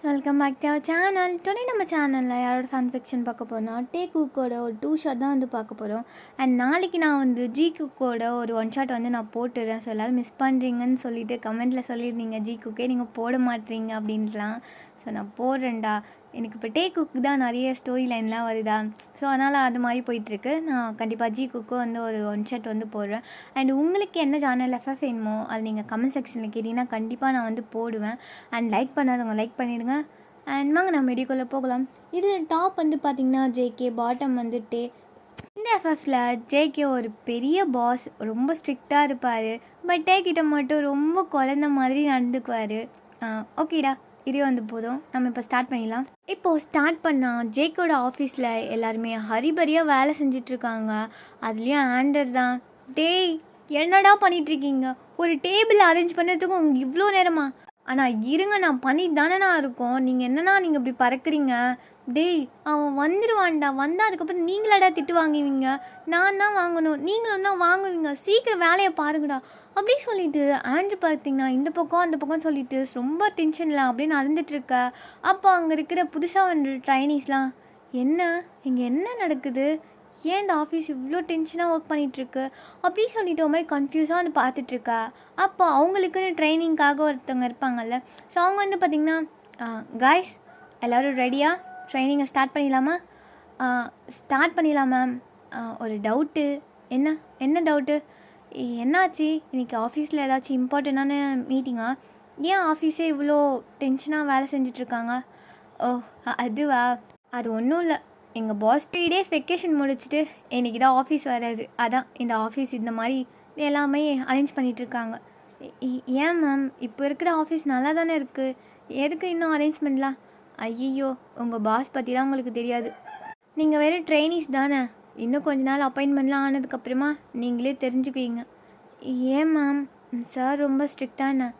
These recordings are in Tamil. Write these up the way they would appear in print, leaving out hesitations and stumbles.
Welcome back to our channel. Today நம்ம சேனலில் யாரோட ஃபேன் ஃபிக்ஷன் பார்க்க போகிறோம்னா டே குக்கோட ஒரு 2 ஷாட் தான் வந்து பார்க்க போகிறோம். அண்ட் நாளைக்கு நான் வந்து ஜி குக்கோட ஒரு 1 ஷாட் வந்து நான் போட்டுடுறேன். ஸோ எல்லோரும் மிஸ் பண்ணுறீங்கன்னு சொல்லிட்டு கமெண்ட்டில் சொல்லியிருந்தீங்க, ஜி குக்கே நீங்கள் போட மாட்டீங்க அப்படின்ட்டுலாம். ஸோ நான் போடுறேன்டா. எனக்கு இப்போ டே குக்கு தான் நிறைய ஸ்டோரி லைன்லாம் வருதா, ஸோ அதனால் அது மாதிரி போயிட்டுருக்கு. நான் கண்டிப்பாக ஜி குக்கும் வந்து ஒரு 1 ஷாட் வந்து போடுறேன். அண்ட் உங்களுக்கு என்ன சேனல் எஃப்எஃப் வேணுமோ அது நீங்கள் கமெண்ட் செக்ஷனில் கேட்டிங்கன்னா கண்டிப்பாக நான் வந்து போடுவேன். அண்ட் லைக் பண்ணாதவங்க லைக் பண்ணிவிடுங்க. அண்ட் வாங்க நம்ம வீடியோக்குள்ளே போகலாம். இதில் டாப் வந்து பார்த்திங்கன்னா ஜேகே, பாட்டம் வந்து டே. இந்த எஃப்எஃப்பில் ஜேகே ஒரு பெரிய பாஸ், ரொம்ப ஸ்ட்ரிக்டாக இருப்பார். பட் டே கிட்ட மட்டும் ரொம்ப குழந்த மாதிரி நடந்துக்குவார். ஓகேடா, இதே வந்து போதும். நம்ம இப்போ ஸ்டார்ட் பண்ணிடலாம். இப்போது ஸ்டார்ட் பண்ணால் ஜேக்கோட ஆஃபீஸில் எல்லாருமே ஹரிபரியாக வேலை செஞ்சிட்ருக்காங்க. அதுலேயும் ஆண்டர் தான். டேய், என்னடா பண்ணிகிட்ருக்கீங்க? ஒரு டேபிள் அரேஞ்ச் பண்ணுறதுக்கு உங்களுக்கு இவ்வளோ நேரமா? ஆனால் இருங்க, நான் பண்ணிட்டு தானேண்ணா இருக்கோம். நீங்கள் என்னன்னா நீங்கள் இப்படி பறக்குறீங்க? டேய், அவன் வந்துடுவான்டா. வந்தால் அதுக்கப்புறம் நீங்களாடா திட்டு வாங்குவீங்க? நான் தான் வாங்கணும், நீங்களும் தான் வாங்குவீங்க. சீக்கிரம் வேலையை பாருங்கடா அப்படின்னு சொல்லிட்டு ஆண்ட்ரு பார்த்தீங்கன்னா இந்த பக்கம் அந்த பக்கம் சொல்லிட்டு ரொம்ப டென்ஷனில் அப்படியே நடந்துட்டுருக்க. அப்போ அங்கே இருக்கிற புதுசாக வந்து ட்ரைனிஸ்லாம், என்ன இங்கே என்ன நடக்குது, ஏன் இந்த ஆஃபீஸ் இவ்வளோ டென்ஷனாக ஒர்க் பண்ணிகிட்ருக்கு அப்படின்னு சொல்லிட்டு ஒரு மாதிரி கன்ஃபியூஸாக வந்து பார்த்துட்ருக்கா. அப்போ அவங்களுக்குன்னு ட்ரைனிங்காக ஒருத்தவங்க இருப்பாங்கல்ல, ஸோ அவங்க வந்து பார்த்திங்கன்னா, காய்ஸ் எல்லோரும் ரெடியாக ட்ரைனிங்கை ஸ்டார்ட் பண்ணிடலாமா? ஸ்டார்ட் பண்ணிடலாம் மேம். ஒரு டவுட்டு. என்ன டவுட்டு? என்னாச்சு? இன்றைக்கி ஆஃபீஸில் ஏதாச்சும் இம்பார்ட்டண்ட்டான மீட்டிங்கா? ஏன் ஆஃபீஸே இவ்வளோ டென்ஷனாக வேலை செஞ்சிட்ருக்காங்க? ஓ, அதுவா? அது ஒன்றும் இல்லை. எங்கள் பாஸ் 3 days வெக்கேஷன் முடிச்சுட்டு இன்றைக்கி தான் ஆஃபீஸ் வராது. அதான் இந்த ஆஃபீஸ் இந்த மாதிரி எல்லாமே அரேஞ்ச் பண்ணிகிட்ருக்காங்க. ஏன் மேம், இப்போ இருக்கிற ஆஃபீஸ் நல்லா தானே இருக்குது, எதுக்கு இன்னும் அரேஞ்ச்மெண்ட்லாம்? ஐயோ, உங்கள் பாஸ் பற்றிலாம் உங்களுக்கு தெரியாது. நீங்கள் வேறு ட்ரெயினிஸ் தானே, இன்னும் கொஞ்ச நாள் அப்பாயின்மெண்ட்லாம் ஆனதுக்கப்புறமா நீங்களே தெரிஞ்சுக்குவீங்க. ஏன் மேம்? சார் ரொம்ப ஸ்ட்ரிக்டான?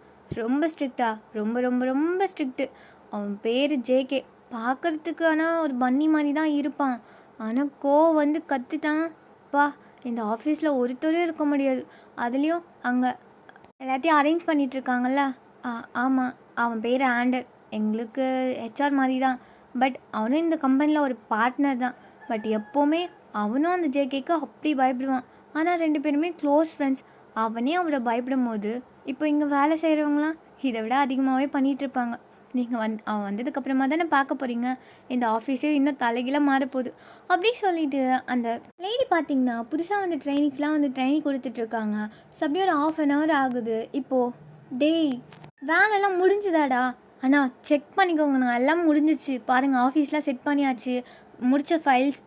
ரொம்ப ஸ்ட்ரிக்டா? ரொம்ப ரொம்ப ரொம்ப ஸ்ட்ரிக்ட்டு. அவன் பேர் ஜேகே. பார்க்குறதுக்கு ஆனால் ஒரு பன்னி மாதிரி தான் இருப்பான். ஆனால் கோவம் வந்து கற்றுட்டான் பா, இந்த ஆஃபீஸில் ஒருத்தரும் இருக்க முடியாது. அதுலேயும் அங்கே எல்லாத்தையும் அரேஞ்ச் பண்ணிகிட்ருக்காங்கல்ல. ஆமாம், அவன் பேர் ஆண்டர். எங்களுக்கு ஹெச்ஆர் மாதிரி தான். பட் அவனும் இந்த கம்பெனியில் ஒரு பார்ட்னர் தான். பட் எப்போவுமே அவனும் அந்த ஜேகேக்கு அப்படி பயப்படுவான். ஆனால் 2 பேருமே க்ளோஸ் ஃப்ரெண்ட்ஸ். அவனே அவளை பயப்படும் போது இப்போ இங்கே வேலை செய்கிறவங்களாம் இதை விட அதிகமாகவே பண்ணிகிட்ருப்பாங்க. நீங்கள் அவன் வந்ததுக்கப்புறமா தானே பார்க்க போகிறீங்க, இந்த ஆஃபீஸே இன்னும் தலைகீழாக மாறப்போகுது அப்படின்னு சொல்லிட்டு அந்த லேடி பார்த்திங்கன்னா புதுசாக வந்து ட்ரைனிங்ஸ்லாம் வந்து ட்ரைனிங் கொடுத்துட்ருக்காங்க. ஸோ அப்படியே ஒரு 1/2 hour ஆகுது. இப்போது டேய், வேலைலாம் முடிஞ்சுதாடா? அண்ணா செக் பண்ணிக்கோங்க, நான் எல்லாம் முடிஞ்சிச்சு பாருங்கள். ஆஃபீஸ்லாம் செட் பண்ணியாச்சு, முடித்த ஃபைல்ஸ்,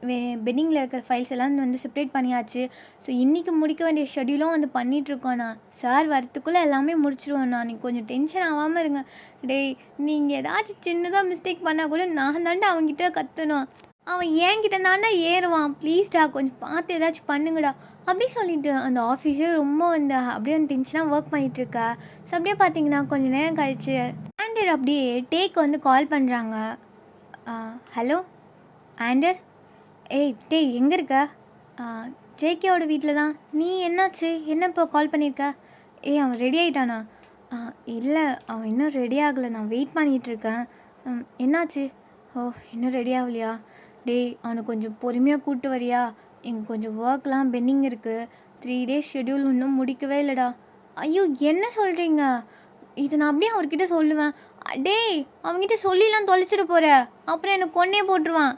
பெண்டிங்கில் இருக்கிற ஃபைல்ஸ் எல்லாம் வந்து செப்ரேட் பண்ணியாச்சு. ஸோ இன்றைக்கி முடிக்க வேண்டிய ஷெட்யூலும் வந்து பண்ணிகிட்ருக்கோண்ணா. சார் வரத்துக்குள்ளே எல்லாமே முடிச்சிருவோண்ணா, நீங்கள் கொஞ்சம் டென்ஷன் ஆகாமல் இருங்க. டேய், நீங்கள் ஏதாச்சும் சின்னதாக மிஸ்டேக் பண்ணால் கூட நான் தாண்டா அவங்ககிட்ட கற்றணும். அவன் ஏன்கிட்ட தாண்டா ஏறுவான். ப்ளீஸ்டா கொஞ்சம் பார்த்து ஏதாச்சும் பண்ணுங்கடா அப்படின்னு சொல்லிட்டு அந்த ஆஃபீஸே ரொம்ப வந்து அப்படியே வந்து டென்ஷனாக ஒர்க் பண்ணிகிட்ருக்கா. ஸோ அப்படியே பார்த்தீங்கன்னா கொஞ்சம் நேரம் கழிச்சு ஆண்டர் அப்படியே டேக்கு வந்து கால் பண்ணுறாங்க. ஹலோ ஆண்டர். ஏய் டே, எங்கே இருக்க? ஜேகேவோட வீட்டில் தான். நீ என்னாச்சு, என்ன இப்போ கால் பண்ணியிருக்க? ஏய், அவன் ரெடி ஆகிட்டானா? இல்லை, அவன் இன்னும் ரெடி ஆகலை, நான் வெயிட் பண்ணிகிட்ருக்கேன். என்னாச்சு? ஓ, இன்னும் ரெடி ஆகலையா? டேய், அவனை கொஞ்சம் பொறுமையாக கூப்பிட்டு வரியா? இங்கே கொஞ்சம் ஒர்க்லாம் பெண்டிங் இருக்குது. 3 days ஷெட்யூல் இன்னும் முடிக்கவே இல்லைடா. ஐயோ, என்ன சொல்கிறீங்க? இதை நான் அப்படியே அவர்கிட்ட சொல்லுவேன்? டேய், அவங்ககிட்ட சொல்லிலாம் தொலைச்சிட போகிற, அப்புறம் என்னை கொன்னே போட்டுருவான்.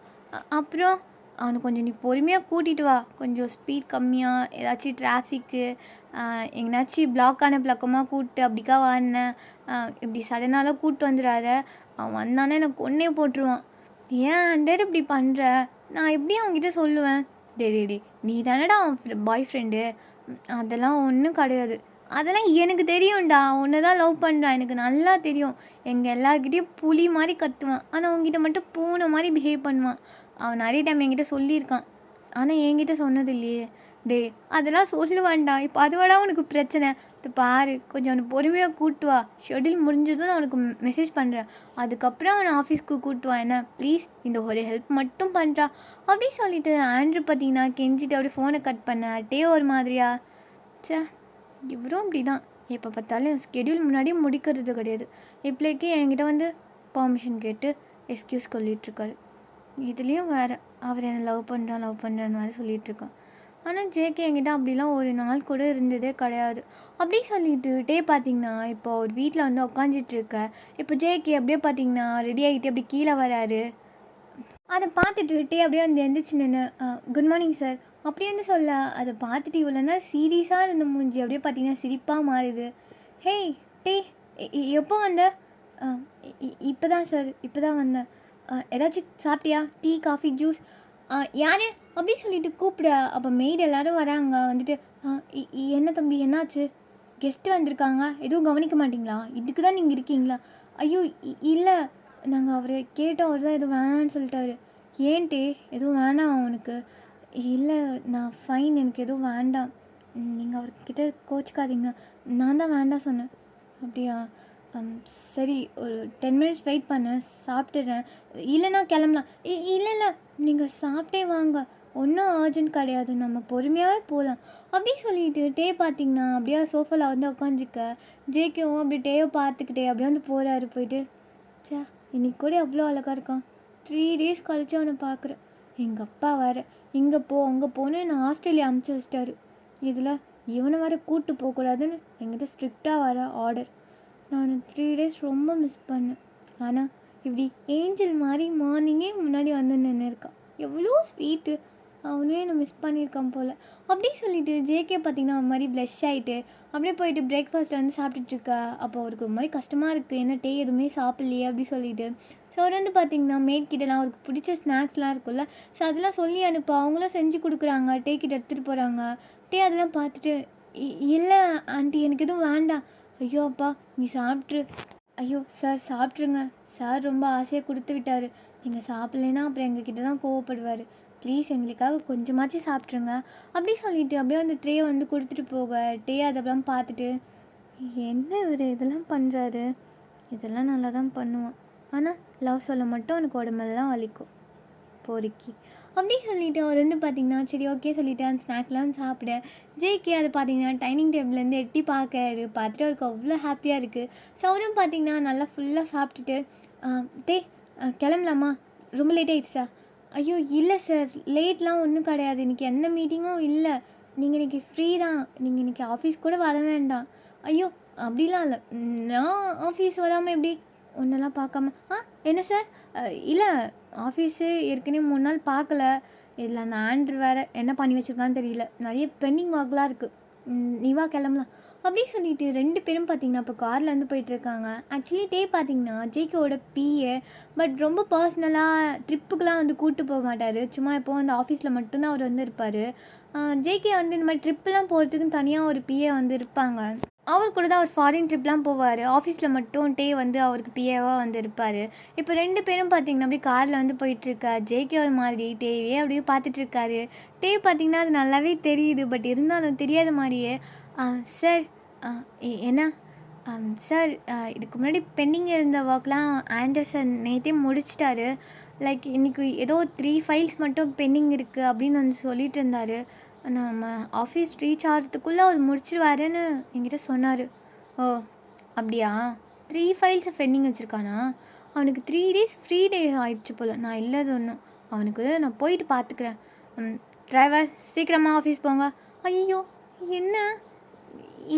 அப்புறம் அவனை கொஞ்சம் நீ பொறுமையாக கூட்டிகிட்டு வா. கொஞ்சம் ஸ்பீட் கம்மியாக, ஏதாச்சும் டிராஃபிக்கு எங்கேனாச்சும் பிளாக்கான பக்கமாக கூப்பிட்டு அப்படிக்கா வாடினேன். இப்படி சடனாலாம் கூப்பிட்டு வந்துடாத. அவன் வந்தானே எனக்கு கொன்னே போட்டுருவான். ஏன் ஆண்டர் இப்படி பண்ணுற? நான் எப்படி அவங்ககிட்ட சொல்லுவேன்? டே, நீ தானடா அவன் பாய் ஃப்ரெண்டு. அதெல்லாம் ஒன்றும் கிடையாது. அதெல்லாம் எனக்கு தெரியும்டா. உன்னை தான் லவ் பண்ணுறான், எனக்கு நல்லா தெரியும். எங்கள் எல்லாருக்கிட்டேயும் புலி மாதிரி கத்துவான், ஆனால் உங்ககிட்ட மட்டும் பூனை மாதிரி பிஹேவ் பண்ணுவான். அவன் நிறைய டைம் என்கிட்ட சொல்லியிருக்கான், ஆனால் என்கிட்ட சொன்னது இல்லையே. டே, அதெல்லாம் சொல்லுவான்டா. இப்போ அதுவாடா உனக்கு பிரச்சனை? இது பாரு, கொஞ்சம் அவனை பொறுமையாக கூட்டு வா. ஷெட்யூல் முடிஞ்சதும் நான் உனக்கு மெசேஜ் பண்ணுறேன். அதுக்கப்புறம் அவனை ஆஃபீஸ்க்கு கூட்டு வா. என்ன ப்ளீஸ், இந்த ஒரு ஹெல்ப் மட்டும் பண்ணுறா அப்படின்னு சொல்லிட்டு ஆண்ட்ரு பார்த்தீங்கன்னா கெஞ்சிட்டு அப்படியே ஃபோனை கட் பண்ண. டே ஒரு மாதிரியா, சே இவரும் அப்படி தான், எப்போ பார்த்தாலும் ஸ்கெடியூல் முன்னாடியே முடிக்கிறது கிடையாது. இப்போக்கே என்கிட்ட வந்து பெர்மிஷன் கேட்டு எக்ஸ்கியூஸ் சொல்லிகிட்ருக்காரு. இதுலேயும் வேறு அவர் என்னை லவ் பண்ணுறான்னு வேறு சொல்லிகிட்ருக்கான். ஆனால் ஜேகே என்கிட்ட அப்படிலாம் ஒரு நாள் கூட இருந்ததே கிடையாது. அப்படி சொல்லிட்டுட்டே பார்த்தீங்கன்னா, இப்போ ஒரு வீட்டில் வந்து உட்காந்துட்ருக்க. இப்போ ஜேகே அப்படியே பார்த்தீங்கன்னா ரெடி ஆகிட்டு அப்படி கீழே வராரு. அதை பார்த்துட்டு அப்படியே வந்து எந்திரிச்சு நின்று குட் மார்னிங் சார் அப்படி வந்து சொல்ல, அதை பார்த்துட்டு இவ்வளோ நேரம் சீரியஸாக இருந்த மூஞ்சி அப்படியே பார்த்தீங்கன்னா சிரிப்பாக மாறுது. ஹேய் டே எப்போ வந்த? இப்போ தான் சார் இப்போ தான் வந்தேன். ஏதாச்சும் சாப்பிட்டியா? Tea coffee juice? யார் அப்படி சொல்லிட்டு கூப்பிட. அப்போ மெய்டு எல்லோரும் வராங்க. வந்துட்டு என்ன தம்பி என்னாச்சு? கெஸ்ட்டு வந்திருக்காங்க, எதுவும் கவனிக்க மாட்டிங்களா? இதுக்கு தான் நீங்கள் இருக்கீங்களா? ஐயோ இல்லை, நாங்கள் அவரை கேட்டோம், அவர் தான் எதுவும் வேணான்னு சொல்லிட்டாரு. ஏன்ட்டே எதுவும் வேணாம் அவனுக்கு? இல்லை நான் ஃபைன், எனக்கு எதுவும் வேண்டாம், நீங்கள் அவர்கிட்ட கோச்சிக்காதீங்க, நான் தான் வேண்டாம் சொன்னேன். அப்படியா சரி, ஒரு 10 மினிட்ஸ் வெயிட் பண்ண, சாப்பிட்டுறேன், இல்லைன்னா கிளம்பலாம். இல்லை நீங்கள் சாப்பிட்டே வாங்க, ஒன்றும் அர்ஜென்ட் கிடையாது, நம்ம பொறுமையாகவே போகலாம் அப்படி சொல்லிட்டு டே பார்த்திங்கன்னா அப்படியே சோஃபாவில் வந்து உட்காந்துக்க. ஜேகேவும் அப்படி டேவை பார்த்துக்கிட்டே அப்படியே வந்து போகிறாரு. போயிட்டு சே இன்னைக்கு கூட அவ்வளோ அழகாக இருக்கான், 3 டேஸ் கழிச்சு அவனை பார்க்குறேன். எங்கள் அப்பா வேறு இங்கே போ அங்கே போன்னு நான் ஆஸ்திரேலியா அனுப்பிச்சி வச்சிட்டாரு. இதில் இவனை வேறு கூப்பிட்டு போகக்கூடாதுன்னு என்கிட்ட ஸ்ட்ரிக்டாக வர ஆர்டர். நான் 3 டேஸ் ரொம்ப மிஸ் பண்ணேன். ஆனால் இப்படி ஏஞ்சல் மாதிரி மார்னிங்கே முன்னாடி வந்து நின்று இருக்கான். எவ்வளோ ஸ்வீட்டு, அவனே நான் மிஸ் பண்ணியிருக்கான் போல் அப்படி சொல்லிட்டு ஜேகே பார்த்திங்கன்னா ஒரு மாதிரி ப்ளஷ் ஆகிட்டு அப்படியே போயிட்டு பிரேக்ஃபாஸ்ட் வந்து சாப்பிட்டுட்ருக்கா. அப்போ அவருக்கு ஒரு மாதிரி கஷ்டமாக இருக்குது, என்ன டே எதுவுமே சாப்பிட்லையே அப்படி சொல்லிட்டு. ஸோ அவர் வந்து பார்த்திங்கன்னா மேட்கிட்டலாம் அவருக்கு பிடிச்ச ஸ்நாக்ஸ்லாம் இருக்குல்ல, ஸோ அதெல்லாம் சொல்லி அனுப்ப அவங்களும் செஞ்சு கொடுக்குறாங்க. டே கிட்ட எடுத்துகிட்டு போகிறாங்க. டே அதெல்லாம் பார்த்துட்டு இல்லை ஆண்டி எனக்கு எதுவும் வேண்டாம். ஐயோ அப்பா நீ சாப்பிட்ரு. ஐயோ சார் சாப்பிட்ருங்க, சார் ரொம்ப ஆசையாக கொடுத்து விட்டார், நீங்கள் சாப்பிட்லேன்னா அப்புறம் எங்ககிட்ட தான் கோவப்படுவார், ப்ளீஸ் எங்களுக்காக கொஞ்சமாச்சும் சாப்பிட்ருங்க அப்படி சொல்லிவிட்டு அப்படியே அந்த ட்ரே வந்து கொடுத்துட்டு போக. டே அதெல்லாம் பார்த்துட்டு என்ன இவர் இதெல்லாம் பண்ணுறாரு, இதெல்லாம் நல்லா தான் பண்ணுவான், ஆனால் லவ் சொல்ல மட்டும் எனக்கு உடம்பெல்லாம் வலிக்கும் பொறுக்கி அப்படி சொல்லிவிட்டு அவர் வந்து பார்த்திங்கன்னா சரி ஓகே சொல்லிவிட்டு அந்த ஸ்நாக்ஸ்லாம் சாப்பிட. ஜேகே அதை பார்த்தீங்கன்னா டைனிங் டேபிள்லேருந்து எட்டி பார்க்குறாரு. பார்த்துட்டு அவருக்கு அவ்வளோ ஹாப்பியாக இருக்குது. ஸோ அவரும் பார்த்திங்கன்னா நல்லா ஃபுல்லாக சாப்பிட்டுட்டு டே கிளம்பலாமா, ரொம்ப லேட் ஆகிடுச்சா? ஐயோ இல்லை சார் லேட்லாம் ஒன்றும் கிடையாது, இன்றைக்கி எந்த மீட்டிங்கும் இல்லை, நீங்கள் இன்றைக்கி ஃப்ரீ தான், நீங்கள் இன்றைக்கி ஆஃபீஸ் கூட வர வேண்டாம். ஐயோ அப்படிலாம் இல்லை, நான் ஆஃபீஸ் வராமல் எப்படி ஒன்றெல்லாம் பார்க்காம என்ன சார்? இல்லை ஆஃபீஸு ஏற்கனவே 3 நாள் பார்க்கல, இதில் அந்த ஆண்ட்ரு வேறு என்ன பண்ணி வச்சுருக்கான்னு தெரியல, நிறைய பெண்டிங் ஒர்க்லாம் இருக்குது, நீ வா கிளம்பலாம் அப்படி சொல்லிட்டு 2 பேரும் பார்த்திங்கன்னா இப்போ கார்லேருந்து போயிட்டுருக்காங்க. ஆக்சுவலி டே பார்த்திங்கன்னா ஜேகேவோட பிஏ, பட் ரொம்ப பர்சனலாக ட்ரிப்புக்கெலாம் வந்து கூப்பிட்டு போக மாட்டார், சும்மா எப்போது வந்து ஆஃபீஸில் மட்டும்தான் அவர் வந்து இருப்பார். ஜேகே வந்து இந்த மாதிரி ட்ரிப்புலாம் போகிறதுக்குன்னு தனியாக ஒரு பிஏ வந்து இருப்பாங்க. அவர் கூட தான் அவர் ஃபாரின் ட்ரிப்லாம் போவார், ஆஃபீஸில் மட்டும் டே வந்து அவருக்கு பிஏவாக வந்து இருப்பார். இப்போ 2 பேரும் பார்த்திங்கன்னா அப்படியே காரில் வந்து போயிட்டுருக்கா. ஜேகே ஒரு மாதிரி டேவே அப்படியே பார்த்துட்ருக்காரு. டே பார்த்திங்கன்னா அது நல்லாவே தெரியுது, பட் இருந்தாலும் தெரியாத மாதிரியே சார் என்ன சார் இதுக்கு முன்னாடி பெண்டிங் இருந்த ஒர்க்லாம் ஆண்டர்சன் நேற்றே முடிச்சிட்டாரு, லைக் இன்றைக்கி ஏதோ 3 ஃபைல்ஸ் மட்டும் பெண்டிங் இருக்குது அப்படின்னு வந்து சொல்லிட்டு இருந்தார், நம்ம ஆஃபீஸ் ரீச் ஆகிறதுக்குள்ளே அவர் முடிச்சிடுவாருன்னு என்கிட்ட சொன்னார். ஓ அப்படியா, 3 ஃபைல்ஸை பெண்டிங் வச்சுருக்கானா? அவனுக்கு 3 டேஸ் ஃப்ரீ டே ஆயிடுச்சு போல், நான் இல்லாத ஒன்றும், அவனுக்கு நான் போயிட்டு பார்த்துக்கிறேன். டிரைவர் சீக்கிரமாக ஆஃபீஸ் போங்க. ஐயோ என்ன,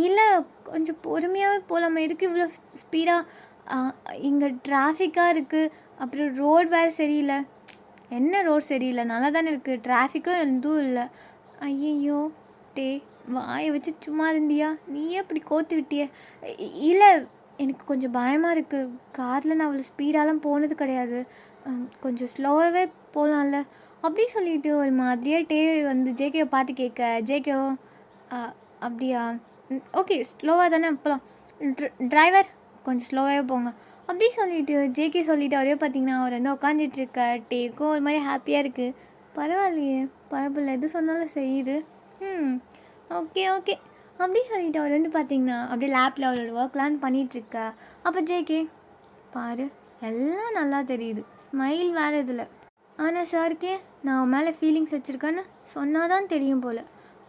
இல்லை கொஞ்சம் பொறுமையாகவே போகலாமா, எதுக்கு இவ்வளோ ஸ்பீடாக, இங்கே டிராஃபிக்காக இருக்குது, அப்புறம் ரோடு வேறு சரியில்லை. என்ன ரோடு சரியில்லை, நல்லா தானே இருக்குது, டிராஃபிக்கும் எதுவும் இல்லை. ஐயையோ டே வாயை வச்சு சும்மா இருந்தியா, நீயே இப்படி கோத்து விட்டியே. இல்லை எனக்கு கொஞ்சம் பயமாக இருக்குது, காரில் நான் அவ்வளோ ஸ்பீடாலாம் போனது கிடையாது, கொஞ்சம் ஸ்லோவாகவே போகலாம்ல அப்படி சொல்லிட்டு ஒரு மாதிரியாக டே வந்து ஜேகேவை பார்த்து கேட்க. ஜேகேவோ அப்படியா ஓகே ஸ்லோவாக தானே போகலாம், டிரைவர் கொஞ்சம் ஸ்லோவாகவே போங்க அப்படி சொல்லிவிட்டு ஜேகே சொல்லிவிட்டு அவரே பார்த்திங்கன்னா அவர் வந்து உட்காந்துட்ருக்க. டேக்கும் ஒரு மாதிரி ஹாப்பியாக இருக்குது, பரவாயில்லையே பயப்பில்லை எது சொன்னாலும் செய்யுது, ஓகே ஓகே அப்படி சொல்லிவிட்டு அவர் வந்து பார்த்திங்கன்னா அப்படியே லேப்பில் அவரோட ஒர்க்லாம் பண்ணிகிட்ருக்கா. அப்போ ஜேகே பாரு எல்லாம் நல்லா தெரியுது, ஸ்மைல் வேறு இதில், ஆனால் சாருக்கே நான் அவன் மேலே ஃபீலிங்ஸ் வச்சுருக்கேன்னு சொன்னால் தான் தெரியும் போல்,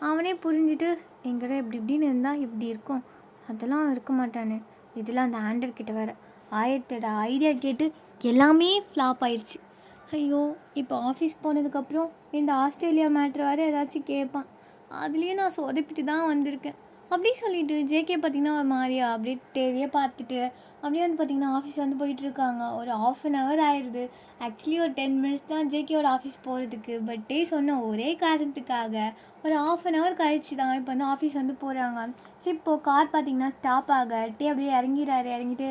அவனே புரிஞ்சுட்டு என்கிட்ட இப்படி இப்படின்னு இருந்தால் இப்படி இருக்கும், அதெல்லாம் இருக்க மாட்டானே, இதெல்லாம் அந்த ஆண்டர்கிட்ட வேறு, ஆயிரத்தோட ஐடியா கேட்டு எல்லாமே ஃப்ளாப் ஆயிடுச்சு. ஐயோ! இப்போ ஆஃபீஸ் போனதுக்கப்புறம் இந்த ஆஸ்திரேலியா மேட்ரு வேறு ஏதாச்சும் கேட்பான். அதுலேயும் நான் சொதப்பிட்டு தான் வந்திருக்கேன். அப்படி சொல்லிட்டு ஜேகே பார்த்திங்கன்னா ஒரு மாதிரியா அப்படியே டிவியே பார்த்துட்டு அப்படியே வந்து பார்த்திங்கன்னா ஆஃபீஸ் வந்து போயிட்டுருக்காங்க. ஒரு 1/2 hour ஆயிடுது. ஆக்சுவலி ஒரு 10 minutes தான் ஜேகேவோட ஆஃபீஸ் போகிறதுக்கு. பட் டே சொன்ன ஒரே காரணத்துக்காக ஒரு 1/2 hour கழிச்சு தான் இப்போ வந்து ஆஃபீஸ் வந்து போகிறாங்க. ஸோ இப்போது கார் பார்த்திங்கன்னா ஸ்டாப் ஆக டே அப்படியே இறங்கிட்டு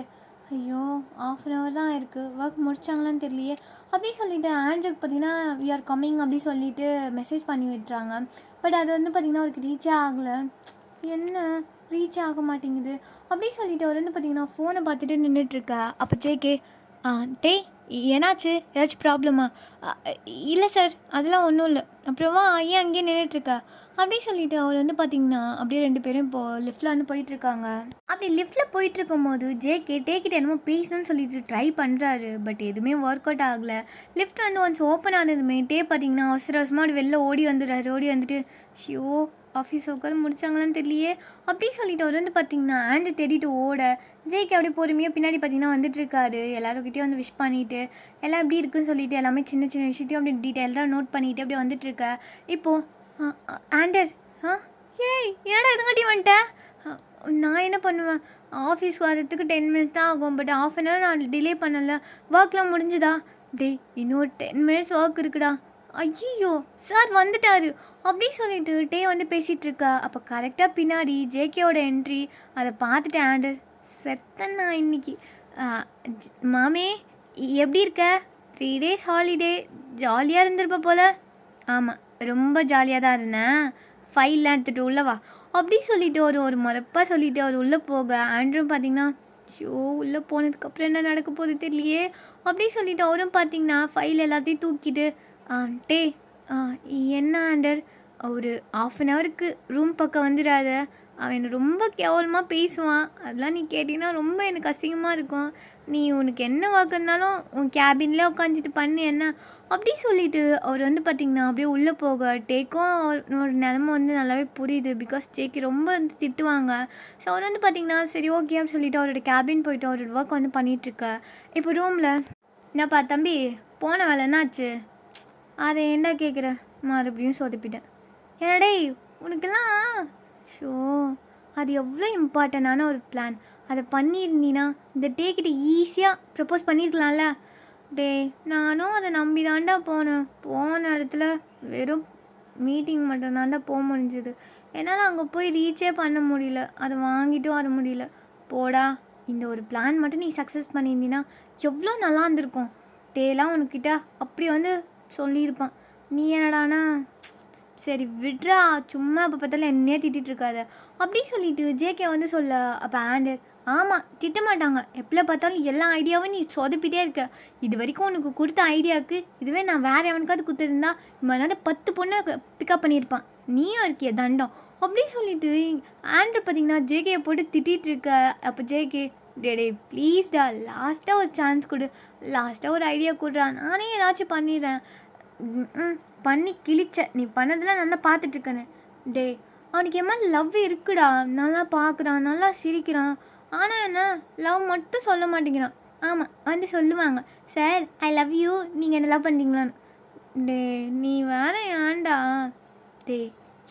ஐயோ 1/2 hour தான் இருக்குது, ஒர்க் முடிச்சாங்களான்னு தெரியலையே அப்படின்னு சொல்லிட்டு ஆண்ட்ருக்கு பார்த்திங்கன்னா வி ஆர் கம்மிங் அப்படி சொல்லிட்டு மெசேஜ் பண்ணி விட்டுறாங்க. பட் அது வந்து பார்த்திங்கன்னா அவருக்கு ரீச்சே ஆகலை. என்ன ரீச் ஆக மாட்டேங்குது அப்படி சொல்லிட்டு அவர் வந்து பார்த்திங்கன்னா ஃபோனை பார்த்துட்டு நின்றுட்டுருக்கா. அப்போ ஜேகே டே என்னாச்சு, ஏதாச்சும் ப்ராப்ளமா? இல்லை சார் அதெல்லாம் ஒன்றும் இல்லை. அப்புறமா ஏன் அங்கேயே நின்றுட்டுருக்கா அப்படி சொல்லிட்டு அவர் வந்து பார்த்திங்கன்னா அப்படியே 2 பேரும் இப்போது லிஃப்ட்டில் வந்து போயிட்டுருக்காங்க. அப்படி லிஃப்ட்டில் போயிட்டுருக்கும் போது ஜேகே டேக்கிட்ட என்னமோ பேசணும்னு சொல்லிட்டு ட்ரை பண்ணுறாரு. பட் எதுவுமே ஒர்க் அவுட் ஆகலை. லிஃப்ட் வந்து ஒன்ஸ் ஓப்பன் ஆனதுமே டே பார்த்திங்கன்னா அவசரமாக வெளில ஓடி வந்துட்டு ஷியோ ஆஃபீஸ் உட்கார முடிச்சாங்களான்னு தெரியலையே அப்படி சொல்லிட்டு அவர் வந்து பார்த்திங்கன்னா ஆண்ட்ரு தேடிட்டு ஓட ஜேகே அப்படியே பொறுமையாக பின்னாடி பார்த்திங்கன்னா வந்துட்டுருக்காரு. எல்லாருக்கிட்டையும் வந்து விஷ் பண்ணிவிட்டு எல்லாம் எப்படி இருக்குன்னு சொல்லிட்டு எல்லாமே சின்ன சின்ன விஷயத்தையும் அப்படி டீட்டெயிலாக நோட் பண்ணிவிட்டு அப்படியே வந்துட்டுருக்க. இப்போது ஆண்டர் ஏய் ஏடா இதுங்காட்டி வந்துட்டேன். நான் என்ன பண்ணுவேன், ஆஃபீஸ் வரத்துக்கு 10 minutes தான் ஆகும். பட் 1/2 hour நான் டிலே பண்ணலை. ஒர்க்லாம் முடிஞ்சுதா? டேய் இன்னொரு 10 minutes ஒர்க் இருக்குடா. ஐயோ சார் வந்துட்டாரு அப்படி சொல்லிட்டு டே வந்து பேசிகிட்டு இருக்கா. அப்போ கரெக்டாக பின்னாடி ஜேகேவோட என்ட்ரி. அதை பார்த்துட்டு ஆண்டர் செத்தன் நான் இன்னைக்கு. மாமே எப்படி இருக்க? 3 days ஹாலிடே ஜாலியாக இருந்திருப்ப போல். ஆமாம் ரொம்ப ஜாலியாக தான் இருந்தேன். ஃபைல்லாம் எடுத்துகிட்டு உள்ளவா அப்படி சொல்லிட்டு ஒரு முறைப்பாக சொல்லிவிட்டு அவர் உள்ளே போக ஆண்ட்ரும் பார்த்திங்கன்னா ஷோ உள்ளே போனதுக்கப்புறம் என்ன நடக்க போகுது தெரியலையே அப்படி சொல்லிவிட்டு அவரும் பார்த்திங்கன்னா ஃபைல் எல்லாத்தையும் தூக்கிட்டு டே என்ன ஆண்டர் ஒரு 1/2 hourக்கு ரூம் பக்கம் வந்துடாத. அவன் ரொம்ப கேவலமாக பேசுவான். அதெல்லாம் நீ கேட்டிங்கன்னா ரொம்ப எனக்கு அசிங்கமாக இருக்கும். நீ உனக்கு என்ன ஒர்க் இருந்தாலும் உன் கேபின்லேயே உட்காந்துட்டு பண்ணு என்ன அப்படி சொல்லிவிட்டு அவர் வந்து பார்த்திங்கன்னா அப்படியே உள்ளே போக டேக்கும் அவரோட நிலமை வந்து நல்லாவே புரியுது. பிகாஸ் ஜேகே ரொம்ப வந்து திட்டுவாங்க. ஸோ அவர் வந்து பார்த்திங்கன்னா சரி ஓகே அப்படின்னு சொல்லிவிட்டு அவரோட கேபின் போயிட்டு அவரோட ஒர்க் வந்து பண்ணிகிட்ருக்க. இப்போ ரூமில் என்னப்பா தம்பி போன வேலை என்னாச்சு? அதை ஏண்டா கேட்குற? மறுபடியும் சொதப்பிட்டேன். என்னடே உனக்கெல்லாம் ஷோ அது எவ்வளோ இம்பார்ட்டண்டான ஒரு பிளான். அதை பண்ணியிருந்தீன்னா இந்த டேக்கிட்ட ஈஸியாக ப்ரப்போஸ் பண்ணியிருக்கலாம்ல. டே நானும் அதை நம்பி தாண்டா போன இடத்துல வெறும் மீட்டிங் மட்டும் தாண்டா போக முடிஞ்சுது. என்னால் அங்கே போய் ரீச்சே பண்ண முடியல, அதை வாங்கிட்டும் வர முடியல. போடா இந்த ஒரு பிளான் மட்டும் நீ சக்ஸஸ் பண்ணியிருந்தீன்னா எவ்வளோ நல்லா இருந்திருக்கும். டேலாம் உனக்கிட்ட அப்படி வந்து சொல்லியிருப்பான். நீ என்னடானா சரி விட்றா, சும்மா இப்போ பார்த்தாலும் என்னையே திட்டிகிட்ருக்காத அப்படி சொல்லிட்டு ஜேகே வந்து சொல்ல. அப்போ ஆண்டர் ஆமாம் திட்டமாட்டாங்க. எப்போ பார்த்தாலும் எல்லா ஐடியாவும் நீ சொதப்பிட்டே இருக்க. இது வரைக்கும் உனக்கு கொடுத்த ஐடியாவுக்கு இதுவே நான் வேறு எவனுக்காவது கொடுத்துருந்தா இவனால 10 பொண்ணை பிக்கப் பண்ணியிருப்பான். நீயும் இருக்கிய தண்டம் அப்படி சொல்லிட்டு ஆண்டர் பார்த்திங்கன்னா ஜேகேயை போட்டு திட்டிகிட்டு இருக்க. அப்போ ஜேகே டே ப்ளீஸ்டா லாஸ்ட்டாக ஒரு சான்ஸ் கொடு, லாஸ்ட்டாக ஒரு ஐடியா கொடுறா, நானே ஏதாச்சும் பண்ணிடுறேன். பண்ணி கிழிச்ச நீ பண்ணதெல்லாம் நல்லா பார்த்துட்ருக்கேன்னு. டே அவனுக்கு என் மாதிரி லவ் இருக்குடா, நல்லா பார்க்குறான், நல்லா சிரிக்கிறான். ஆனால் என்ன லவ் மட்டும் சொல்ல மாட்டேங்கிறான். ஆமாம் வந்து சொல்லுவாங்க சார் ஐ லவ் யூ, நீங்கள் என்ன லவ் பண்ணுறீங்களான்னு. டே நீ வேற ஏன்டா? டே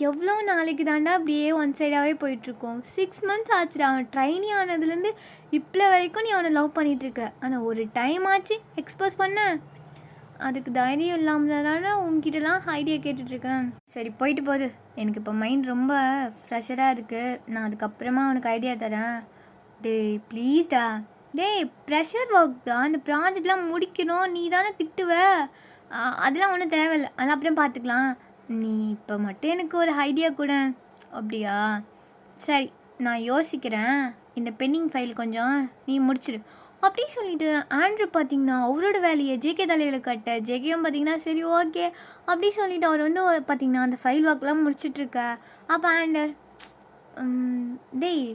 எவ்வளோ நாளைக்கு தாண்டா அப்படியே ஒன் சைடாகவே போயிட்டுருக்கோம். 6 months ஆச்சுடா அவன் ட்ரைனி ஆனதுலேருந்து இப்போ வரைக்கும் நீ அவனை லவ் பண்ணிகிட்ருக்க. ஆனால் ஒரு டைம் ஆச்சு எக்ஸ்போஸ் பண்ண, அதுக்கு தைரியம் இல்லாமல் தானே உங்ககிட்டலாம் ஐடியா கேட்டுட்ருக்கேன். சரி போயிட்டு போகுது, எனக்கு இப்போ மைண்ட் ரொம்ப ஃப்ரெஷராக இருக்குது. நான் அதுக்கப்புறமா உனக்கு ஐடியா தரேன். டே ப்ளீஸ்டா. டே ப்ரெஷர் ஒர்க் தான், அந்த ப்ராஜெக்ட்லாம் முடிக்கணும், நீ தானே திட்டுவ. அதெல்லாம் ஒன்றும் தேவையில்லை, அதெல்லாம் அப்புறம் பார்த்துக்கலாம். நீ இப்போ மட்டும் எனக்கு ஒரு ஐடியா கூட. அப்படியா சரி நான் யோசிக்கிறேன். இந்த பெண்டிங் ஃபைல் கொஞ்சம் நீ முடிச்சிடு அப்படி சொல்லிட்டு ஆண்ட்ரு பார்த்திங்கன்னா அவரோட வேலையை ஜேகே தலையில் கட்ட. ஜேகேயும் பார்த்திங்கன்னா சரி ஓகே அப்படி சொல்லிவிட்டு அவர் வந்து பார்த்திங்கன்னா அந்த ஃபைல் ஒர்க்லாம் முடிச்சிட்ருக்க. அப்போ ஆண்டர் டேய்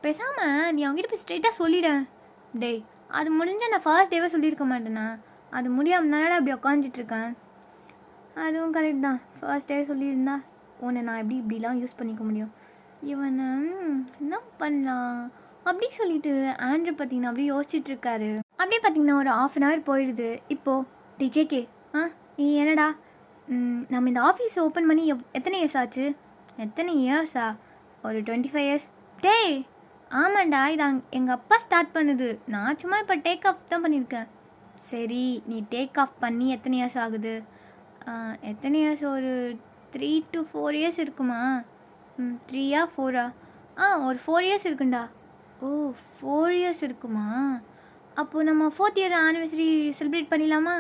பேசாமல் நீ அவங்ககிட்ட போய் ஸ்ட்ரெயிட்டாக சொல்லிவிடேன். டேய் அது முடிஞ்சால் நான் ஃபர்ஸ்ட் டேவே சொல்லியிருக்க மாட்டேண்ணா, அது முடியாமல் தானடா அப்படி உட்காந்துட்ருக்கேன். அதுவும் கரெக்ட் தான், ஃபர்ஸ்ட் டே சொல்லியிருந்தா உன்னை நான் இப்படிலாம் யூஸ் பண்ணிக்க முடியும். இவனை என்ன பண்ணலாம்? அப்படி சொல்லிட்டு ஆண்ட்ரூ பார்த்தீங்கன்னா அப்படியே யோசிச்சுட்டு இருக்காரு. அப்படியே பார்த்தீங்கன்னா ஒரு ½ அன் ஹவர் போயிடுது. இப்போது டிஜேகே நீ என்னடா நம்ம இந்த ஆஃபீஸ் ஓப்பன் பண்ணி எத்தனை இயர்ஸ் ஆச்சு? எத்தனை இயர்ஸா? ஒரு 25 இயர்ஸ். டேய் ஆமாண்டா, இது எங்கள் அப்பா ஸ்டார்ட் பண்ணுது. நான் சும்மா இப்போ டேக் ஆஃப் தான் பண்ணியிருக்கேன். சரி, நீ டேக் ஆஃப் பண்ணி எத்தனை இயர்ஸ் ஆகுது? எத்தனை இயர்ஸ்? ஒரு 3 to 4 இயர்ஸ் இருக்குமா? 3 4 ஒரு 4 இயர்ஸ் இருக்குண்டா. ஓ 4 இயர்ஸ் இருக்குமா? அப்போது நம்ம 4th இயர் ஆனிவர்சரி செலிப்ரேட் பண்ணிடலாமா?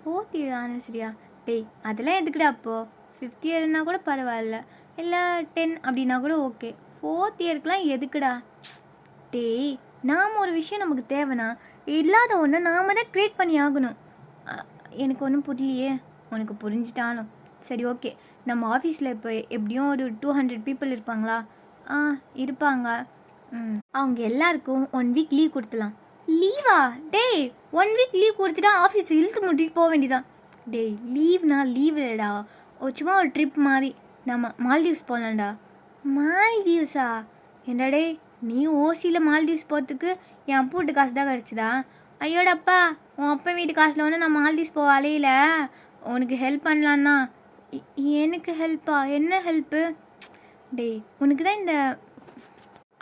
4th year ஆனிவர்சரியா? டேய் அதெல்லாம் எதுக்குடா? அப்போது 5th இயர்னா கூட பரவாயில்ல, இல்லை 10 அப்படின்னா கூட ஓகே. 4th இயருக்குலாம் எதுக்குடா? டேய் நாம் ஒரு விஷயம் நமக்கு தேவைன்னா இல்லாத ஒன்று நாம் தான் க்ரியேட் பண்ணி ஆகணும். எனக்கு ஒன்றும் புரியலையே. உனக்கு புரிஞ்சிட்டாலும் சரி, ஓகே. நம்ம ஆஃபீஸில் இப்போ எப்படியும் ஒரு 200 பீப்புள் இருப்பாங்களா? இருப்பாங்க. அவங்க எல்லாருக்கும் 1 வீக் லீவ் கொடுத்துலாம். லீவா? டேய் 1 வீக் லீவ் கொடுத்துட்டா ஆஃபீஸ் இழுத்து முட்டிட்டு போக வேண்டியதான். டேய் லீவ்னா லீவ் இல்லைடா, சும்மா ஒரு ட்ரிப் மாதிரி. நம்ம மால்தீவ்ஸ் போகலாம்டா. மால்தீவ்ஸா? என்னடே நீ ஓசியில் மால்தீவ்ஸ் போகிறதுக்கு என் அப்பா வீட்டு காசு தான் கிடச்சிதா? ஐயோடப்பா, உன் அப்பா வீட்டு காசில் ஒன்று நான் மால்தீவ்ஸ் போக அலையில. உனக்கு ஹெல்ப் பண்ணலான்னா. எனக்கு ஹெல்ப்பா? என்ன ஹெல்ப்பு? டேய் உனக்கு தான் இந்த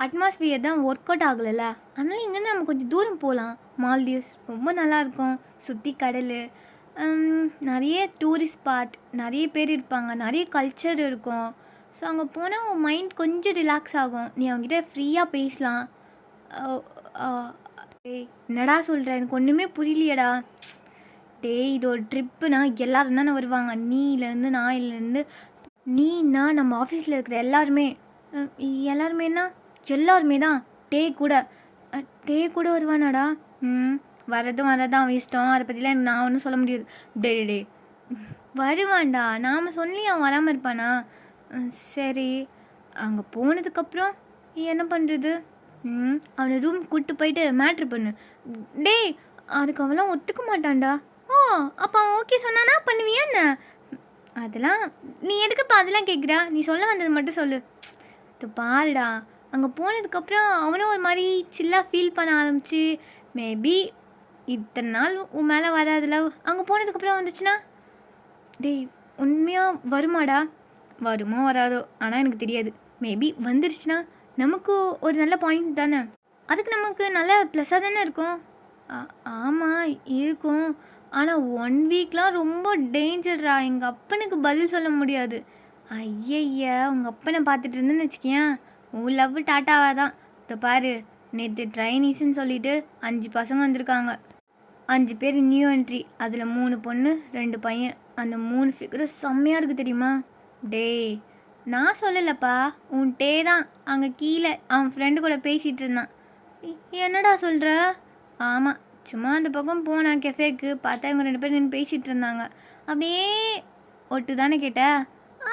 அட்மாஸ்பியர் தான் ஒர்க் அவுட் ஆகலைல்ல, அதனால் இங்கேருந்து நம்ம கொஞ்சம் தூரம் போகலாம். மால்தீவ்ஸ் ரொம்ப நல்லாயிருக்கும். சுற்றி கடல், நிறைய டூரிஸ்ட் ஸ்பாட், நிறைய பேர் இருப்பாங்க, நிறைய கல்ச்சர் இருக்கும். ஸோ அங்கே போனால் உன் மைண்ட் கொஞ்சம் ரிலாக்ஸ் ஆகும். நீ அவங்ககிட்ட ஃப்ரீயாக பேசலாம். டேய் என்னடா சொல்கிற? எனக்கு ஒன்றுமே புரியலையடா. டேய் இது ஒரு ட்ரிப்புனா எல்லோரும் தானே வருவாங்க. நீலேருந்து நாயிலேருந்து நீனா நம்ம ஆஃபீஸில் இருக்கிற எல்லாருமே. எல்லாருமேனா எல்லாருமே தான். டே கூட வருவானாடா? வரதான் அவன் இஷ்டம். அதை பற்றிலாம் நான் ஒன்றும் சொல்ல முடியாது. டே வருவான்டா. நாம் சொல்லி அவன் வராமல் இருப்பானா? சரி, அங்கே போனதுக்கப்புறம் என்ன பண்ணுறது? அவனை ரூம் கூப்பிட்டு போயிட்டு மேட்ரு பண்ணு. டேய் அதுக்கு அவெல்லாம் ஒத்துக்க மாட்டான்டா. அப்போ அவன் ஓகே சொன்னானா பண்ணுவியா என்ன? அதெல்லாம் நீ எதுக்குப்பா அதெல்லாம் கேட்குறா? நீ சொல்ல வந்தது மட்டும் சொல்லு. இது பாருடா, அங்கே போனதுக்கப்புறம் அவனும் ஒரு மாதிரி சில்லாக ஃபீல் பண்ண ஆரம்பிச்சு, மேபி இத்தனை நாள் உன் மேலே வராதுல, அங்கே போனதுக்கப்புறம் வந்துச்சுன்னா? டேய் உண்மையாக வருமாடா? வருமோ வராதோ, ஆனால் எனக்கு தெரியாது. மேபி வந்துருச்சுன்னா நமக்கு ஒரு நல்ல பாயிண்ட் தானே. அதுக்கு நமக்கு நல்ல ப்ளஸ்ஸாக தானே இருக்கும். ஆமாம் இருக்கும். ஆனால் 1 வீக்லாம் ரொம்ப டேஞ்சர்ரா. எங்கள் அப்பனுக்கு பதில் சொல்ல முடியாது. ஐயய்ய உங்கள் அப்பனை பார்த்துட்டு இருந்தேன்னு வச்சுக்கியேன், உன் லவ் டாட்டாவாக தான். இப்போ பாரு, நேற்று ட்ரைனீஸ்ன்னு சொல்லிட்டு 5 பசங்க வந்திருக்காங்க. 5 பேர் நியூ என்ட்ரி. அதில் 3 பொண்ணு 2 பையன். அந்த 3 ஃபிகரும் செம்மையாக இருக்குது தெரியுமா? டேய் நான் சொல்லலப்பா, உன் டே தான் அங்கே கீழே அவன் ஃப்ரெண்டு கூட பேசிகிட்டு இருந்தான். என்னடா சொல்கிற? ஆமாம், சும்மா அந்த பக்கம் போனான் கெஃபேக்கு. பார்த்தா இவங்க 2 பேர் நின்று பேசிகிட்டு இருந்தாங்க. அப்படியே ஒட்டு தானே கேட்ட?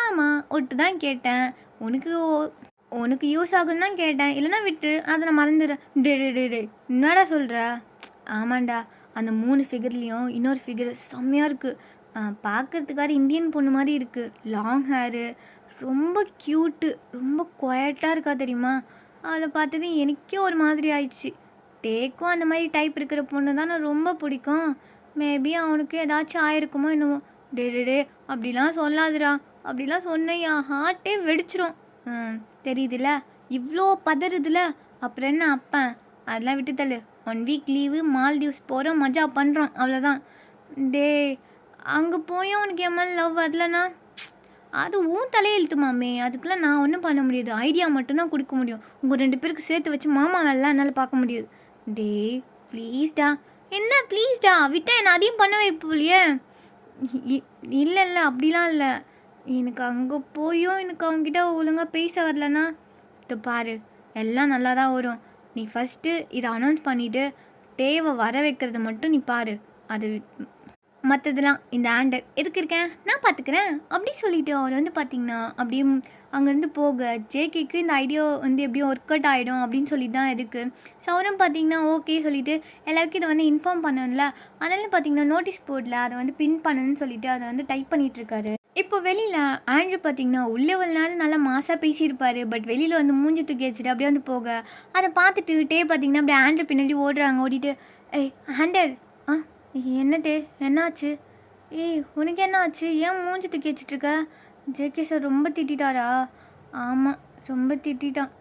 ஆமாம் ஒட்டு தான் கேட்டேன். உனக்கு யூஸ் ஆகுன்னு தான் கேட்டேன். இல்லைனா விட்டு அதை நான் மறந்துடுறேன். டே என்னடா சொல்கிற? ஆமாண்டா, அந்த 3 ஃபிகர்லேயும் இன்னொரு ஃபிகர் செம்மையாக இருக்குது. பார்க்கறதுக்கார இந்தியன் பொண்ணு மாதிரி இருக்குது. லாங் ஹேரு, ரொம்ப க்யூட்டு, ரொம்ப குவைட்டாக இருக்கா தெரியுமா? அவளை பார்த்தது எனக்கே ஒரு மாதிரி ஆயிடுச்சு. டேக்கும் அந்த மாதிரி டைப் இருக்கிற பொண்ணு தானே ரொம்ப பிடிக்கும். மேபி அவனுக்கு ஏதாச்சும் ஆயிருக்குமோ என்னவோ. டே அப்படிலாம் சொல்லாதுடா. அப்படிலாம் சொன்னேன் என் ஹார்ட்டே வெடிச்சிரும். தெரியுதுல்ல, இவ்வளோ பதறுதுல, அப்புறம் என்ன அப்பன்? அதெல்லாம் விட்டு தள்ளு. 1 வீக் லீவு, மால்தீவ்ஸ் போகிறோம், மஜா பண்ணுறோம், அவ்வளோதான். டே அங்கே போயும் உனக்கு என் மேலே லவ் வரலண்ணா, அது உன் தலையெழுத்து மாமே. அதுக்கெலாம் நான் ஒன்றும் பண்ண முடியாது. ஐடியா மட்டும்தான் கொடுக்க முடியும். உங்கள் 2 பேருக்கு சேர்த்து வச்சு மாமா வேலைலாம் என்னால் பார்க்க முடியாது. டே ப்ளீஸ்டா. என்ன ப்ளீஸ்டா? விட்டா என்ன அதையும் பண்ண வைப்போலையே. இல்லை அப்படிலாம் இல்லை. எனக்கு அங்கே போயும் எனக்கு அவங்ககிட்ட ஒழுங்காக பேச வரலன்னா, இது பாரு எல்லாம் நல்லா தான் வரும். நீ ஃபஸ்ட்டு இதை அனௌன்ஸ் பண்ணிவிட்டு டேவை வர வைக்கிறத மட்டும் நீ பாரு. அது மற்றதெல்லாம் இந்த ஆண்டர் எதுக்கு இருக்கேன் நான் பார்த்துக்கிறேன் அப்படி சொல்லிவிட்டு அவர் வந்து பார்த்திங்கன்னா அப்படியே அங்கேருந்து போக ஜேகேக்கு இந்த ஐடியா வந்து எப்படியும் ஒர்க் அவுட் ஆகிடும் அப்படின்னு சொல்லி தான் இருக்குது. ஸோ அவரும் பார்த்திங்கன்னா ஓகே சொல்லிவிட்டு எல்லாருக்கும் இதை வந்து இன்ஃபார்ம் பண்ணணும்ல, அதனால பார்த்திங்கன்னா நோட்டீஸ் போர்டில் அதை வந்து பின் பண்ணணும்னு சொல்லிவிட்டு அதை வந்து டைப் பண்ணிகிட்ருக்காரு. இப்போ வெளியில ஆண்ட்ரூ பார்த்தீங்கன்னா, உள்ள இவ்வளோ நேரம் நல்லா மாஸா பேசியிருப்பாரு. பட் வெளியில வந்து மூஞ்சி தூக்கி வச்சுட்டு அப்படியே வந்து போக, அத பார்த்துட்டு டே பார்த்தீங்கன்னா, அப்படியே ஆண்ட்ரூ பின்னாடி ஓடுறாங்க. ஓடிட்டு, "ஏய் ஆண்டர், ஆ என்ன டே என்னாச்சு? ஏய் உனக்கு என்ன ஆச்சு? ஏன் மூஞ்சி தூக்கி வச்சுட்ருக்க? ஜேகே சார் ரொம்ப திட்டிட்டாரா?" "ஆமா, ரொம்ப திட்டிட்டான்.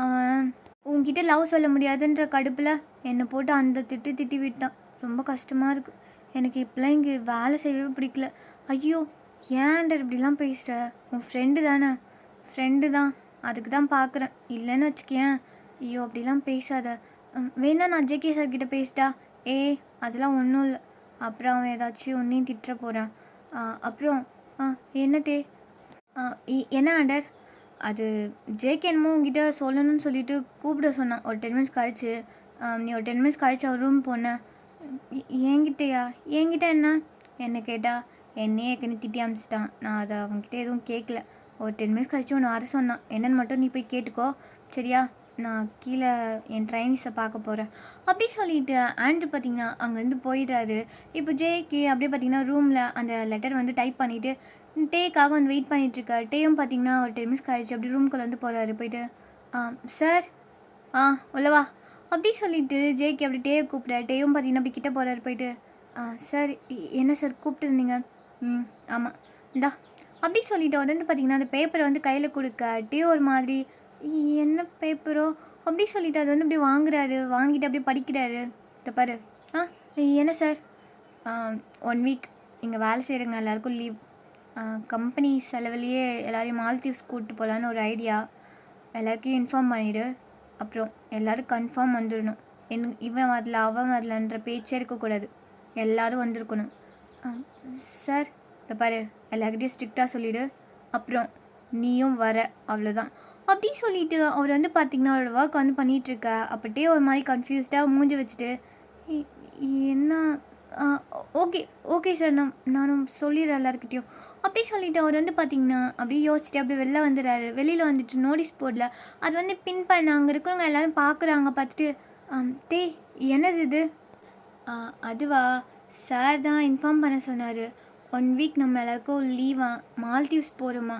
அவன் உன்கிட்ட லவ் சொல்ல முடியாதுன்ற கடுப்புல என்ன போட்டு அந்த திட்டு திட்டி விட்டான். ரொம்ப கஷ்டமா இருக்கு. எனக்கு இப்போலாம் இங்கே வேலை செய்யவே பிடிக்கல. ஐயோ! ஏன்டா இப்படிலாம் பேசுகிற? உன் ஃப்ரெண்டு தானே? ஃப்ரெண்டு தான். அதுக்கு தான் பார்க்குறேன். இல்லைன்னு வச்சுக்கேன். ஐயோ! அப்படிலாம் பேசாத. வேணா நான் ஜேகே சார் கிட்ட பேசிட்டா? ஏய் அதெல்லாம் ஒன்றும் இல்லை. அப்புறம் அவன் ஏதாச்சும் உன்னையும் திட்டுற போகிறான். அப்புறம் என்னட்டே என்ன ஆண்டர்? அது ஜேகே என்னமோ உங்ககிட்ட சொல்லணும்னு சொல்லிட்டு கூப்பிட சொன்னான் ஒரு 10 மினிட்ஸ் கழிச்சு. நீ ஒரு 10 மினிட்ஸ் கழிச்சு அவர் ரூம் போன. என்கிட்டயா? என்கிட்ட என்ன கேட்டா என்னையே ஏற்கனவே திட்டி அமிச்சிட்டான். நான் அதை அவங்ககிட்ட எதுவும் கேட்கல. ஒரு 10 மினிட்ஸ் கழிச்சு ஒன்று வர சொன்னான். என்னன்னு மட்டும் நீ போய் கேட்டுக்கோ சரியா? நான் கீழே என் ட்ரைனிஸை பார்க்க போகிறேன் அப்படி சொல்லிட்டு ஆண்ட்ரூ பார்த்தீங்கன்னா அங்கேருந்து போயிடுறாரு. இப்போ ஜேக்கு அப்படியே பார்த்தீங்கன்னா ரூமில் அந்த லெட்டர் வந்து டைப் பண்ணிவிட்டு டேக்காக வந்து வெயிட் பண்ணிகிட்ருக்காரு. டேயும் பார்த்தீங்கன்னா ஒரு 10 மினிட்ஸ் கழிச்சு அப்படி ரூம்குள்ளே வந்து போகிறாரு. போயிட்டு சார் உள்ளவா அப்படி சொல்லிட்டு ஜேக்கு அப்படி டேயை கூப்பிட்றாரு. டேயும் பார்த்தீங்கன்னா அப்படி கிட்ட போகிறாரு. போயிட்டு சார் என்ன சார் கூப்பிட்டுருந்தீங்க? ஆமாம் இந்தா அப்படி சொல்லிட்டு அவர் வந்து பார்த்தீங்கன்னா அந்த பேப்பரை வந்து கையில் கொடுக்க டே ஒரு மாதிரி என்ன பேப்பரோ அப்படி சொல்லிட்டு அது வந்து அப்படி வாங்குறாரு. வாங்கிட்டு அப்படியே படிக்கிறாரு. இதை பாரு. என்ன சார்? 1 வீக் இங்கே வேலை செய்கிறவங்க எல்லாருக்கும் லீவ். கம்பெனி செலவுலேயே எல்லோரையும் மால்தீவ்ஸ் கூப்பிட்டு போகலான்னு ஒரு ஐடியா. எல்லாருக்கையும் இன்ஃபார்ம் பண்ணிவிடு. அப்புறம் எல்லோரும் கன்ஃபார்ம் வந்துடணும். இவன் வரல அவன் வரலன்ற பேச்சே இருக்கக்கூடாது. எல்லோரும் வந்திருக்கணும். சார் இதை பாரு எல்லாருக்கிட்டையும் ஸ்ட்ரிக்டாக சொல்லிவிடு. அப்புறம் நீயும் வர அவ்வளோதான் அப்படி சொல்லிவிட்டு அவர் வந்து பார்த்திங்கன்னா அவரோட ஒர்க் வந்து பண்ணிகிட்ருக்க. அப்பட்டே ஒரு மாதிரி கன்ஃபியூஸ்டாக மூஞ்சி வச்சுட்டு என்ன ஓகே ஓகே சார் நானும் சொல்லிடுறேன் எல்லாருக்கிட்டையும் அப்படி சொல்லிவிட்டு அவர் வந்து பார்த்திங்கன்னா அப்படியே யோசிச்சுட்டு அப்படியே வெளில வந்துடுறாரு. வெளியில் வந்துட்டு நோட்டீஸ் போர்டில் அது வந்து பின் பண்ண அங்கே இருக்கிறவங்க எல்லோரும் பார்க்குறாங்க. பார்த்துட்டு டே என்னது இது? அதுவா சார் தான் இன்ஃபார்ம் பண்ண சொன்னார். 1 வீக் நம்ம எல்லாருக்கும் லீவா மால்தீவ்ஸ் போகிறோமா.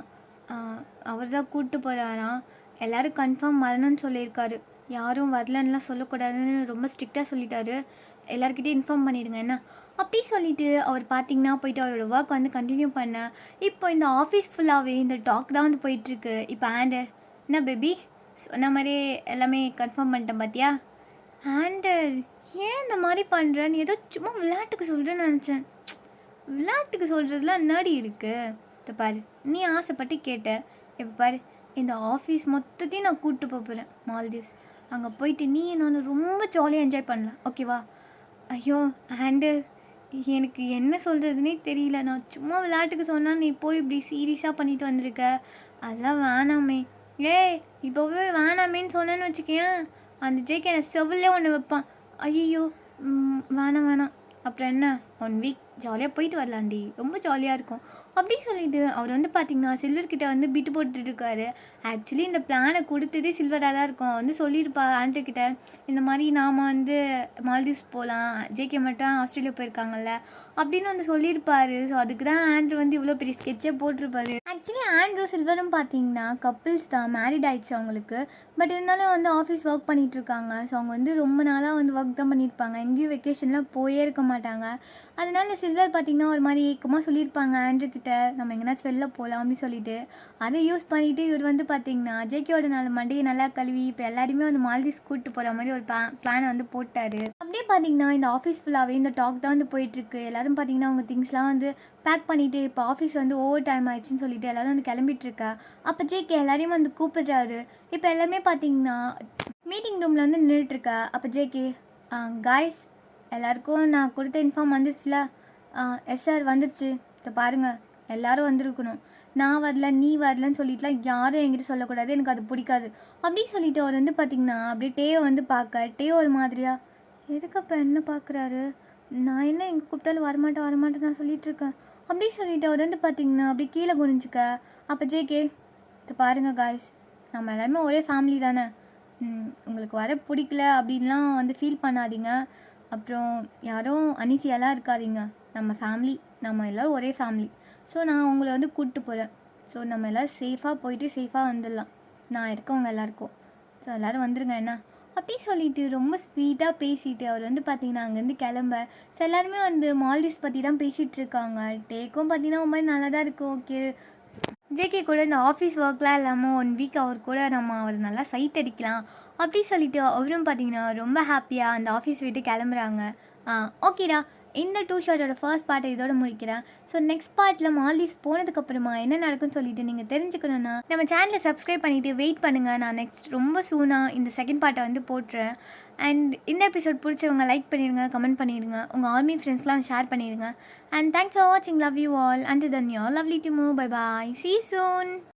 அவர் தான் கூப்பிட்டு போகிறாராம். எல்லோரும் கன்ஃபார்ம் வரணும்னு சொல்லியிருக்காரு. யாரும் வரலன்னுலாம் சொல்லக்கூடாதுன்னு ரொம்ப ஸ்ட்ரிக்டாக சொல்லிட்டாரு. எல்லாருக்கிட்டையும் இன்ஃபார்ம் பண்ணிவிடுங்க என்ன அப்படி சொல்லிவிட்டு அவர் பார்த்திங்கன்னா போயிட்டு அவரோட ஒர்க் வந்து கண்டினியூ பண்ண. இப்போ இந்த ஆஃபீஸ் ஃபுல்லாகவே இந்த டாக் தான் வந்து போயிட்டுருக்கு. இப்போ ஆண்டர் என்ன பேபி சொன்ன மாதிரியே எல்லாமே கன்ஃபார்ம் பண்ணிட்டேன் பார்த்தியா? ஆண்டர் ஏன் இந்த மாதிரி பண்ணுறேன்னு ஏதோ சும்மா விளையாட்டுக்கு சொல்கிறேன்னு நினச்சேன். விளையாட்டுக்கு சொல்கிறதுலாம் என்னடி இருக்குது? இப்போ பாரு நீ ஆசைப்பட்டு கேட்ட. இப்போ பாரு இந்த ஆஃபீஸ் மொத்தத்தையும் நான் கூப்பிட்டு போகிறேன் மால்தீவ்ஸ். அங்கே போயிட்டு நீ நான் ரொம்ப ஜாலியாக என்ஜாய் பண்ணலாம் ஓகேவா? ஐயோ ஆண்டர் எனக்கு என்ன சொல்கிறதுனே தெரியல. நான் சும்மா விளையாட்டுக்கு சொன்னால் நீ போய் இப்படி சீரியஸாக பண்ணிட்டு வந்திருக்க. அதெல்லாம் வேணாமே. ஏய் இப்போவே வேணாமேன்னு சொன்னேன்னு வச்சுக்கேன் அந்த ஜேக்கு என்னை செவிலே ஒன்று வைப்பான். ஐயோ வேணாம். அப்புறம் என்ன 1 வீக் ஜாலியாக போயிட்டு வரலாண்டி. ரொம்ப ஜாலியாக இருக்கும் அப்படி சொல்லிட்டு அவர் வந்து பார்த்திங்கன்னா சில்வர்கிட்ட வந்து பிட்டு போட்டுருக்காரு. ஆக்சுவலி இந்த பிளானை கொடுத்ததே சில்வராக தான் இருக்கும். வந்து சொல்லியிருப்பா ஆண்ட்ரூக்கிட்ட இந்த மாதிரி நாம் வந்து மால்தீவ்ஸ் போகலாம். ஜேகே மட்டும் ஆஸ்திரேலியா போயிருக்காங்கல்ல அப்படின்னு வந்து சொல்லியிருப்பாரு. ஸோ அதுக்கு தான் ஆண்ட்ரூ வந்து இவ்வளோ பெரிய ஸ்கெட்சே போட்டிருப்பாரு. ஆக்சுவலி ஆண்ட்ரூ சில்வரும் பார்த்தீங்கன்னா கப்பிள்ஸ் தான். மேரிட் ஆகிடுச்சு அவங்களுக்கு. பட் இருந்தாலும் வந்து ஆஃபீஸ் ஒர்க் பண்ணிகிட்ருக்காங்க. ஸோ அவங்க வந்து ரொம்ப நாளாக வந்து ஒர்க் தான் பண்ணியிருப்பாங்க. எங்கேயும் வெக்கேஷன்லாம் போயே இருக்க மாட்டாங்க. அதனால சில்வர் பார்த்திங்கன்னா ஒரு மாதிரி ஏக்கமாக சொல்லியிருப்பாங்க ஆண்ட்ரூக்கிட்ட நம்ம எங்கேனாச்சும் வெளில போகலாம் அப்படின்னு சொல்லிட்டு. அதை யூஸ் பண்ணிவிட்டு இவர் வந்து பார்த்திங்கன்னா ஜேகேயோட மண்டையை நல்லா கழுவி இப்போ எல்லாருமே வந்து மால்தீவ்ஸ் கூப்பிட்டு போகிற மாதிரி ஒரு பிளானை வந்து போட்டார். அப்படியே பார்த்திங்கன்னா இந்த ஆஃபீஸ் ஃபுல்லாகவே இந்த டாக் தான் வந்து போயிட்டுருக்கு. எல்லோரும் பார்த்திங்கன்னா அவங்க திங்ஸ்லாம் வந்து பேக் பண்ணிவிட்டு இப்போ ஆஃபீஸ் வந்து ஓவர் டைம் ஆயிடுச்சுன்னு சொல்லிட்டு எல்லோரும் வந்து கிளம்பிட்டுருக்கா. அப்போ ஜேகே எல்லாரையும் வந்து கூப்பிடுறாரு. இப்போ எல்லாருமே பார்த்திங்கன்னா மீட்டிங் ரூமில் வந்து நின்றுட்டுருக்கா. அப்போ ஜேகே காய்ஸ் எல்லாருக்கும் நான் கொடுத்த இன்ஃபார்ம் வந்துருச்சுல? எஸ் சார் வந்துருச்சு. இப்போ பாருங்கள் எல்லோரும் வந்திருக்கணும். நான் வரல நீ வரலன்னு சொல்லிட்டுலாம் யாரும் என்கிட்ட சொல்லக்கூடாது. எனக்கு அது பிடிக்காது அப்படின்னு சொல்லிட்டு அவர் வந்து பார்த்திங்கன்னா அப்படியே டேவை வந்து பார்க்க டே ஒரு மாதிரியா எதுக்கு அப்போ என்ன பார்க்குறாரு? நான் என்ன எங்கே கூப்பிட்டாலும் வரமாட்டேன் நான் சொல்லிகிட்ருக்கேன் அப்படின்னு சொல்லிட்டு அவர் வந்து பார்த்திங்கன்னா அப்படியே கீழே குனிஞ்சிக்க. அப்போ ஜேகே இப்போ பாருங்கள் காய்ஸ் நம்ம எல்லாருமே ஒரே ஃபேமிலி தானே. உங்களுக்கு வர பிடிக்கல அப்படின்லாம் வந்து ஃபீல் பண்ணாதீங்க. அப்புறம் யாரும் அனிசியாலாம் இருக்காதீங்க. நம்ம ஃபேமிலி நம்ம எல்லோரும் ஒரே ஃபேமிலி. ஸோ நான் அவங்கள வந்து கூப்பிட்டு போகிறேன். ஸோ நம்ம எல்லோரும் சேஃபாக போயிட்டு சேஃபாக வந்துடலாம். நான் இருக்கவங்க எல்லாருக்கும். ஸோ எல்லோரும் வந்துருங்க என்ன அப்படி சொல்லிட்டு ரொம்ப ஸ்வீட்டாக பேசிட்டு அவர் வந்து பார்த்தீங்கன்னா அங்கேருந்து கிளம்ப. ஸோ எல்லாருமே வந்து மால்டீவ்ஸ் பற்றி தான் பேசிகிட்டு இருக்காங்க. டேக்கும் பார்த்தீங்கன்னா ஒரு மாதிரி நல்லா தான் இருக்குது. ஓகே, ஜேகே கூட இந்த ஆஃபீஸ் ஒர்க்லாம் இல்லாமல் 1 வீக் அவர் கூட நம்ம அவர் நல்லா சைட் அடிக்கலாம் அப்படி சொல்லிட்டு அவரும் பார்த்தீங்கன்னா ரொம்ப ஹாப்பியாக அந்த ஆஃபீஸ் விட்டு கிளம்புறாங்க. ஓகேடா, இந்த 2 ஷாட்டோட ஃபர்ஸ்ட் பார்ட்டை இதோட முடிக்கிறேன். ஸோ நெக்ஸ்ட் பார்ட்டில் மால்டீவ்ஸ் போனதுக்கப்புறமா என்ன நடக்கும்னு சொல்லிட்டு நீங்கள் தெரிஞ்சுக்கணுன்னா நம்ம சேனலை சப்ஸ்கிரைப் பண்ணிவிட்டு வெயிட் பண்ணுங்கள். நான் நெக்ஸ்ட் ரொம்ப சூனாக இந்த செகண்ட் பார்ட்டை வந்து போட்டுறேன். அண்ட் இந்த எபிசோட் பிடிச்சவங்க லைக் பண்ணிடுங்க, கமெண்ட் பண்ணிடுங்க, உங்கள் ஆர்மி ஃப்ரெண்ட்ஸ்லாம் ஷேர் பண்ணிடுங்க. அண்ட் தேங்க்ஸ் ஃபார் வாட்சிங். Love you all. Until then you all lovely to move. Bye bye. See you soon.